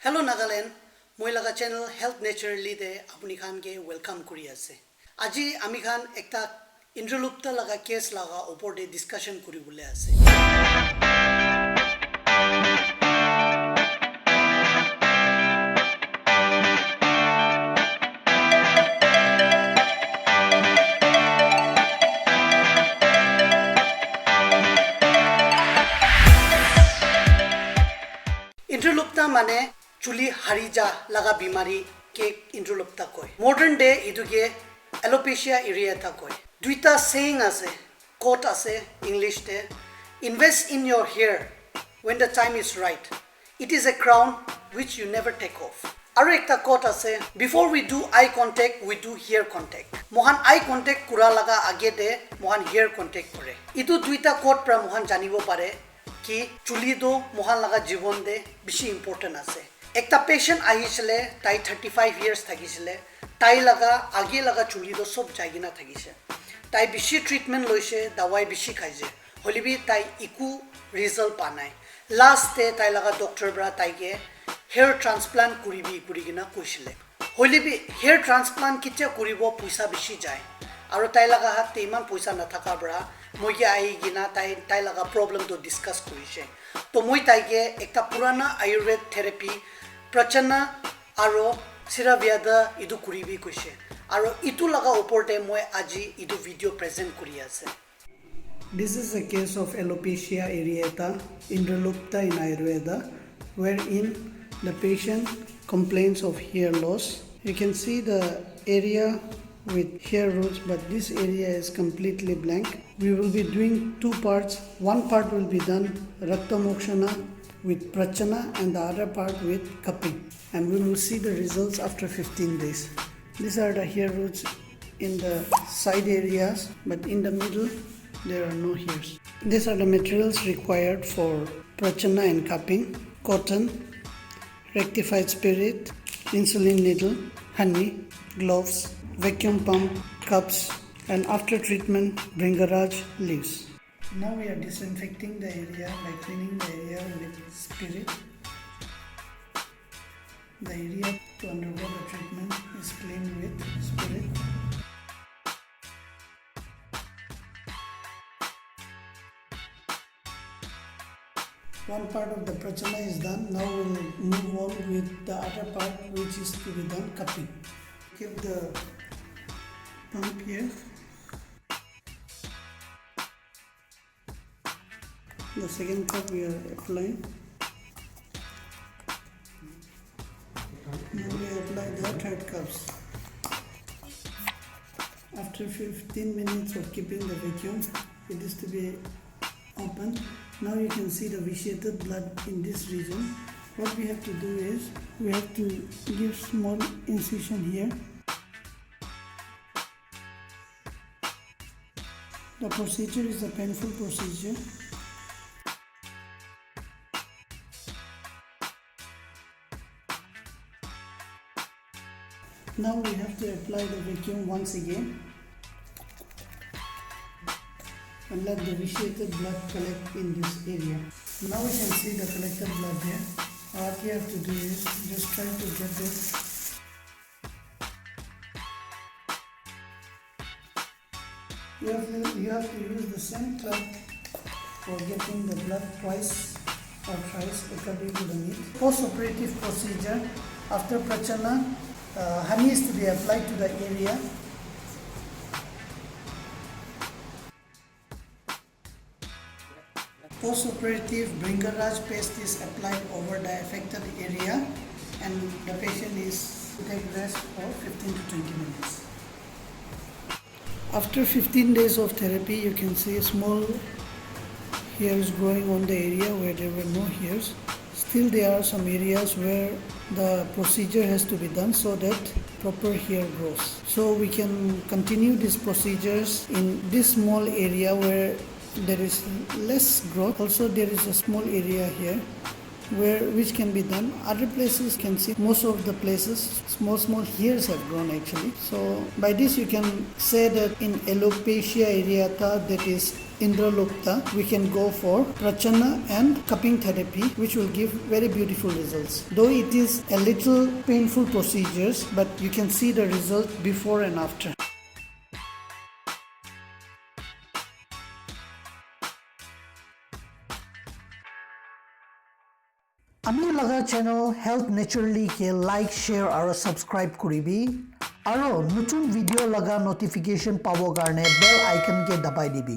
Hello Nagaland, moi laga channel Health Naturally de apuni khan ke welcome kuri ase. Aji ami khan ekta Indralupta laga case laga opor de discussion kuri bole ase. Indralupta mane chuli harija laga bimari ke Indralupta koi. Modern day iduke Alopecia Areata koi. Duita saying ase, quote ase English de, invest in your hair when the time is right. It is a crown which you never take off. Aru ekta quote ase, before we do eye contact, we do hair contact. Mohan eye contact kura laga age de mohan hair contact kore. Itu duita quote pra mohan janibo pare ki chuli do mohan laga jibon de bishi important ase. Ekta patient ahisile, tai 35 years thagisile, tai laga age laga chuli do sob jaigina thagise. Tai bishi treatment loise, dawai bishi khaise. Holibi tai iku result panai. Last day tai laga doctor bra tai ge hair transplant kuribi kurigina koisile. Holibi hair transplant kitya kuribo puisa bishi jai. Aru tai laga hat iman puisa nathaka bra moi ai gina tai laga problem to discuss kurise. To moi tai ge ekta purana Ayurveda therapy Pracchana Siravyadhana idu kuribi koise. Aro itu laga opor de moi aji idu video present kuri ase. This is a case of Alopecia Areata, Indralupta in Ayurveda, wherein the patient complains of hair loss. You can see the area with hair roots, but this area is completely blank. We will be doing two parts. One part will be done Rakta Mokshana with Pracchana and the other part with cupping. And we will see the results after 15 days. These are the hair roots in the side areas, but in the middle there are no hairs. These are the materials required for Pracchana and cupping: cotton, rectified spirit, insulin needle, honey, gloves, vacuum pump, cups, and after treatment Bringaraj leaves. Now we are disinfecting the area by cleaning the area with spirit. The area to undergo the treatment is cleaned with spirit. One part of the Pracchana is done. Now we will move on with the other part, which is to be done cupping. Keep the pump here. The second cup we are applying. Now we apply the third cups. After 15 minutes of keeping the vacuum, it is to be open. Now you can see the vitiated blood in this region. What we have to do is, we have to give small incision here. The procedure is a painful procedure. Now we have to apply the vacuum once again and let the vitiated blood collect in this area. Now we can see the collected blood there. What you have to do is just try to get this. You have to use the same cloth for getting the blood twice or thrice according to the need. Post-operative procedure after Pracchana, honey is to be applied to the area. Post-operative Bringaraj paste is applied over the affected area, and the patient is to take rest for 15 to 20 minutes. After 15 days of therapy, you can see small hairs growing on the area where there were no hairs. Still there are some areas where the procedure has to be done so that proper hair grows. So we can continue these procedures in this small area where there is less growth. Also there is a small area here which can be done. Other places can see most of the places small hairs have grown actually. So by this you can say that in Alopecia Areata, that is Indralupta, we can go for Pracchana and cupping therapy, which will give very beautiful results. Though it is a little painful procedures, but you can see the result before and after. আমি লগা channel health naturally কে like share আৰু subscribe কৰিবি আৰু নতুন ভিডিঅ লগা notification পাবৰ কাৰণে বেল আইকন কে দবাই দিবি